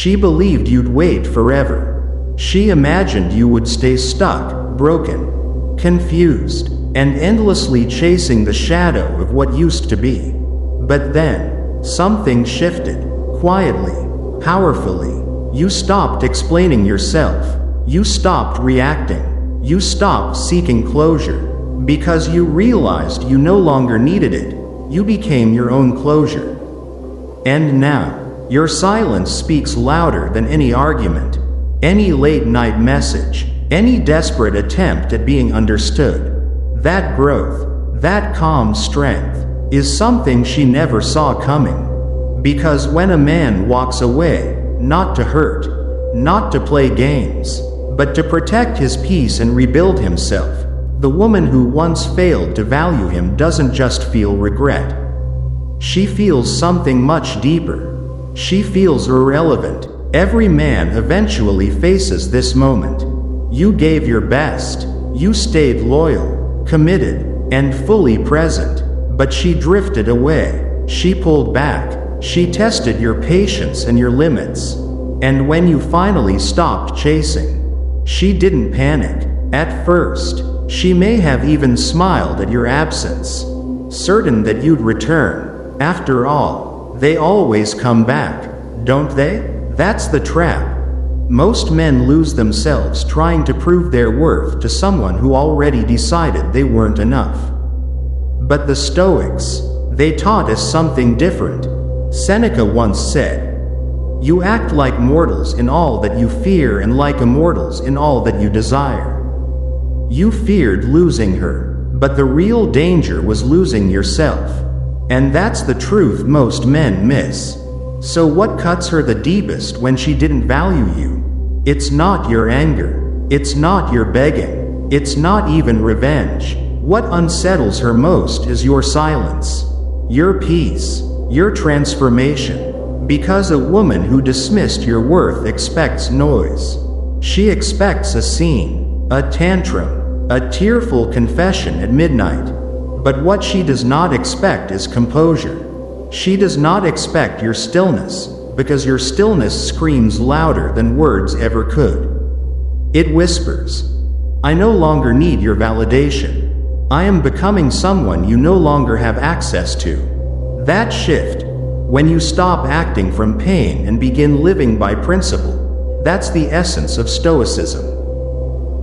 She believed you'd wait forever. She imagined you would stay stuck, broken, confused, and endlessly chasing the shadow of what used to be. But then, something shifted, quietly, powerfully. You stopped explaining yourself. You stopped reacting. You stopped seeking closure. Because you realized you no longer needed it. You became your own closure. And now, your silence speaks louder than any argument, any late-night message, any desperate attempt at being understood. That growth, that calm strength, is something she never saw coming. Because when a man walks away, not to hurt, not to play games, but to protect his peace and rebuild himself, the woman who once failed to value him doesn't just feel regret. She feels something much deeper. She feels irrelevant. Every man eventually faces this moment. You gave your best. You stayed loyal, committed, and fully present. But she drifted away. She pulled back. She tested your patience and your limits. And when you finally stopped chasing, she didn't panic. At first, she may have even smiled at your absence, certain that you'd return. After all, they always come back, don't they? That's the trap. Most men lose themselves trying to prove their worth to someone who already decided they weren't enough. But the Stoics, they taught us something different. Seneca once said, "You act like mortals in all that you fear and like immortals in all that you desire." You feared losing her, but the real danger was losing yourself. And that's the truth most men miss. So what cuts her the deepest when she didn't value you? It's not your anger. It's not your begging. It's not even revenge. What unsettles her most is your silence, your peace, your transformation. Because a woman who dismissed your worth expects noise. She expects a scene, a tantrum, a tearful confession at midnight. But what she does not expect is composure. She does not expect your stillness, because your stillness screams louder than words ever could. It whispers, "I no longer need your validation. I am becoming someone you no longer have access to." That shift, when you stop acting from pain and begin living by principle, that's the essence of Stoicism.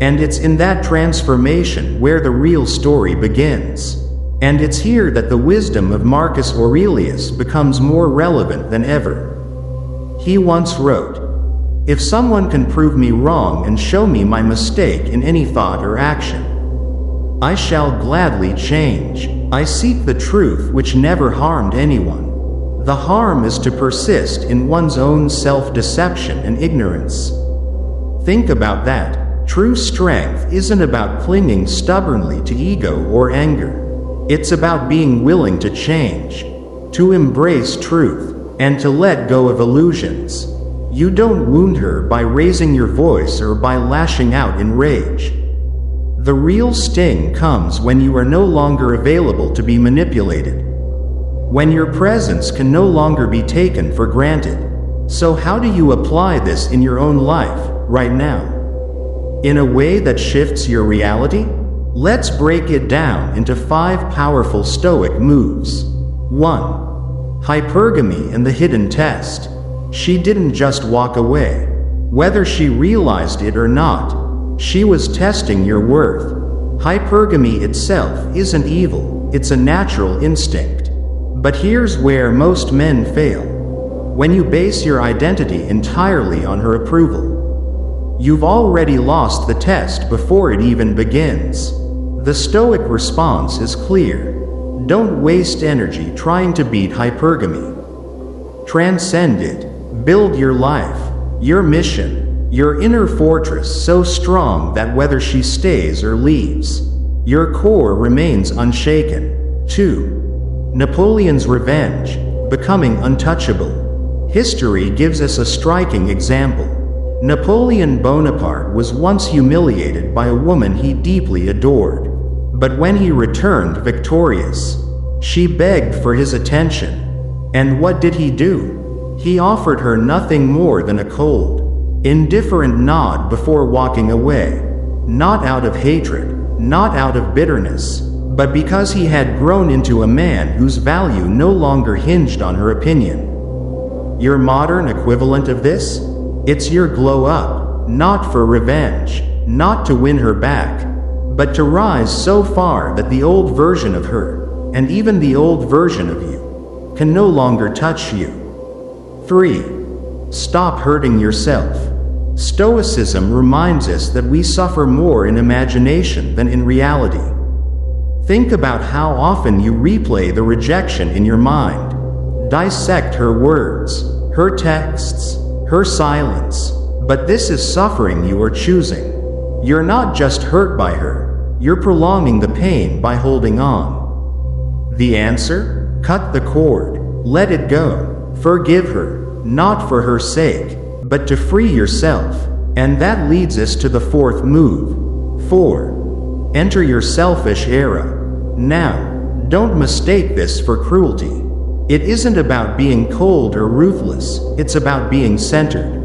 And it's in that transformation where the real story begins. And it's here that the wisdom of Marcus Aurelius becomes more relevant than ever. He once wrote, "If someone can prove me wrong and show me my mistake in any thought or action, I shall gladly change. I seek the truth which never harmed anyone." The harm is to persist in one's own self-deception and ignorance. Think about that. True strength isn't about clinging stubbornly to ego or anger. It's about being willing to change, to embrace truth, and to let go of illusions. You don't wound her by raising your voice or by lashing out in rage. The real sting comes when you are no longer available to be manipulated. When your presence can no longer be taken for granted. So how do you apply this in your own life, right now? In a way that shifts your reality? Let's break it down into 5 powerful Stoic moves. 1. Hypergamy and the hidden test. She didn't just walk away. Whether she realized it or not, she was testing your worth. Hypergamy itself isn't evil, it's a natural instinct. But here's where most men fail. When you base your identity entirely on her approval, you've already lost the test before it even begins. The Stoic response is clear. Don't waste energy trying to beat hypergamy. Transcend it. Build your life, your mission, your inner fortress so strong that whether she stays or leaves, your core remains unshaken. 2. Napoleon's revenge, becoming untouchable. History gives us a striking example. Napoleon Bonaparte was once humiliated by a woman he deeply adored. But when he returned victorious, she begged for his attention. And what did he do? He offered her nothing more than a cold, indifferent nod before walking away, not out of hatred, not out of bitterness, but because he had grown into a man whose value no longer hinged on her opinion. Your modern equivalent of this? It's your glow up, not for revenge, not to win her back, but to rise so far that the old version of her, and even the old version of you, can no longer touch you. 3. Stop hurting yourself. Stoicism reminds us that we suffer more in imagination than in reality. Think about how often you replay the rejection in your mind. Dissect her words, her texts, her silence. But this is suffering you are choosing. You're not just hurt by her, you're prolonging the pain by holding on. The answer? Cut the cord. Let it go. Forgive her, not for her sake, but to free yourself. And that leads us to the fourth move. 4. Enter your selfish era. Now, don't mistake this for cruelty. It isn't about being cold or ruthless, it's about being centered.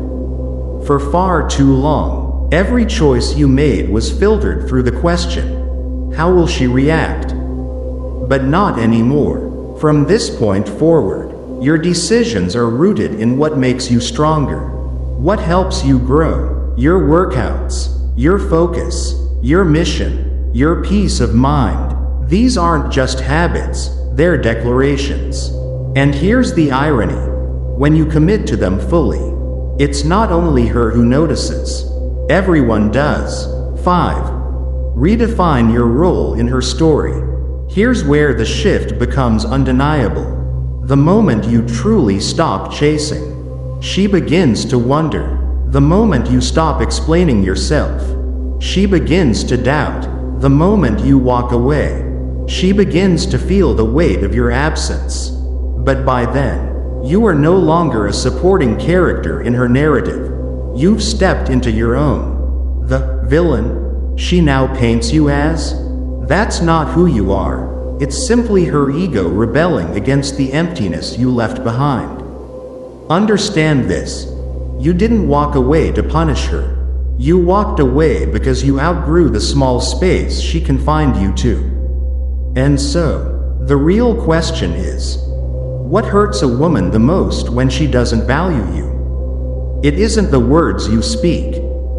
For far too long, every choice you made was filtered through the question, how will she react? But not anymore. From this point forward, your decisions are rooted in what makes you stronger, what helps you grow, your workouts, your focus, your mission, your peace of mind. These aren't just habits, they're declarations. And here's the irony. When you commit to them fully, it's not only her who notices. Everyone does. 5. Redefine your role in her story. Here's where the shift becomes undeniable. The moment you truly stop chasing, she begins to wonder. The moment you stop explaining yourself, she begins to doubt. The moment you walk away, she begins to feel the weight of your absence. But by then, you are no longer a supporting character in her narrative. You've stepped into your own. The villain she now paints you as? That's not who you are. It's simply her ego rebelling against the emptiness you left behind. Understand this. You didn't walk away to punish her. You walked away because you outgrew the small space she confined you to. And so, the real question is, what hurts a woman the most when she doesn't value you? It isn't the words you speak.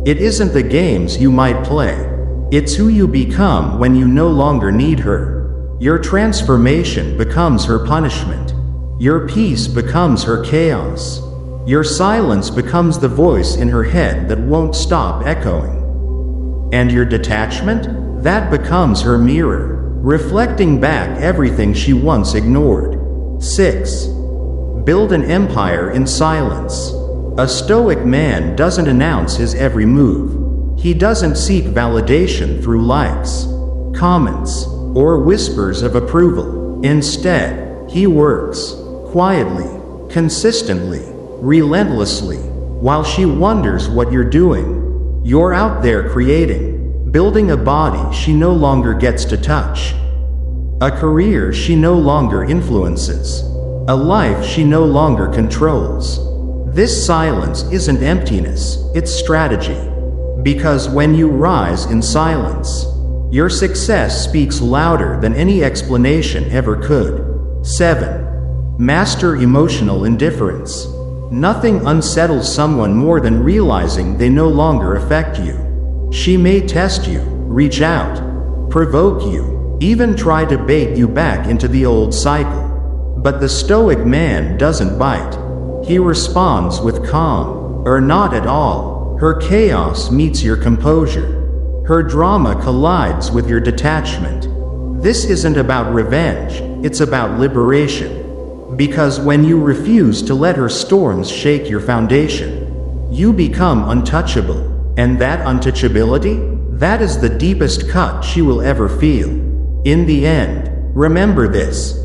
It isn't the games you might play. It's who you become when you no longer need her. Your transformation becomes her punishment. Your peace becomes her chaos. Your silence becomes the voice in her head that won't stop echoing. And your detachment? That becomes her mirror, reflecting back everything she once ignored. 6. Build an empire in silence. A stoic man doesn't announce his every move. He doesn't seek validation through likes, comments, or whispers of approval. Instead, he works quietly, consistently, relentlessly. While she wonders what you're doing, you're out there creating, building a body she no longer gets to touch, a career she no longer influences, a life she no longer controls. This silence isn't emptiness, it's strategy. Because when you rise in silence, your success speaks louder than any explanation ever could. 7. Master emotional indifference. Nothing unsettles someone more than realizing they no longer affect you. She may test you, reach out, provoke you, even try to bait you back into the old cycle. But the stoic man doesn't bite. He responds with calm, or not at all. Her chaos meets your composure. Her drama collides with your detachment. This isn't about revenge, it's about liberation. Because when you refuse to let her storms shake your foundation, you become untouchable. And that untouchability? That is the deepest cut she will ever feel. In the end, remember this.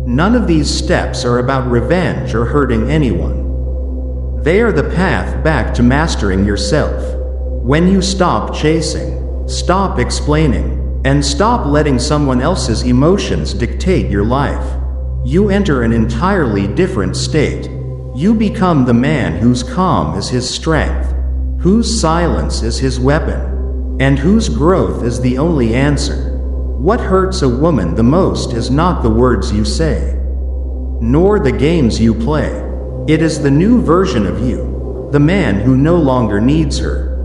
None of these steps are about revenge or hurting anyone. They are the path back to mastering yourself. When you stop chasing, stop explaining, and stop letting someone else's emotions dictate your life, you enter an entirely different state. You become the man whose calm is his strength, whose silence is his weapon, and whose growth is the only answer. What hurts a woman the most is not the words you say, nor the games you play. It is the new version of you, the man who no longer needs her.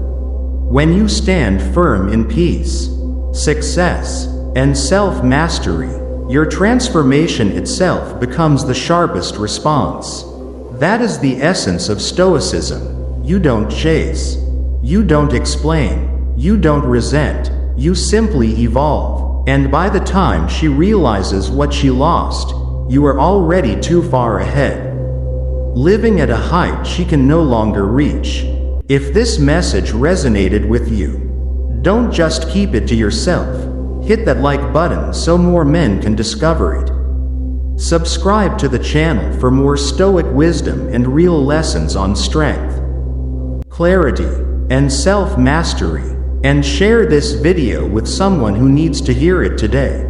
When you stand firm in peace, success, and self-mastery, your transformation itself becomes the sharpest response. That is the essence of Stoicism. You don't chase. You don't explain. You don't resent. You simply evolve. And by the time she realizes what she lost, you are already too far ahead, living at a height she can no longer reach. If this message resonated with you, don't just keep it to yourself. Hit that like button so more men can discover it. Subscribe to the channel for more Stoic wisdom and real lessons on strength, clarity, and self-mastery, and share this video with someone who needs to hear it today.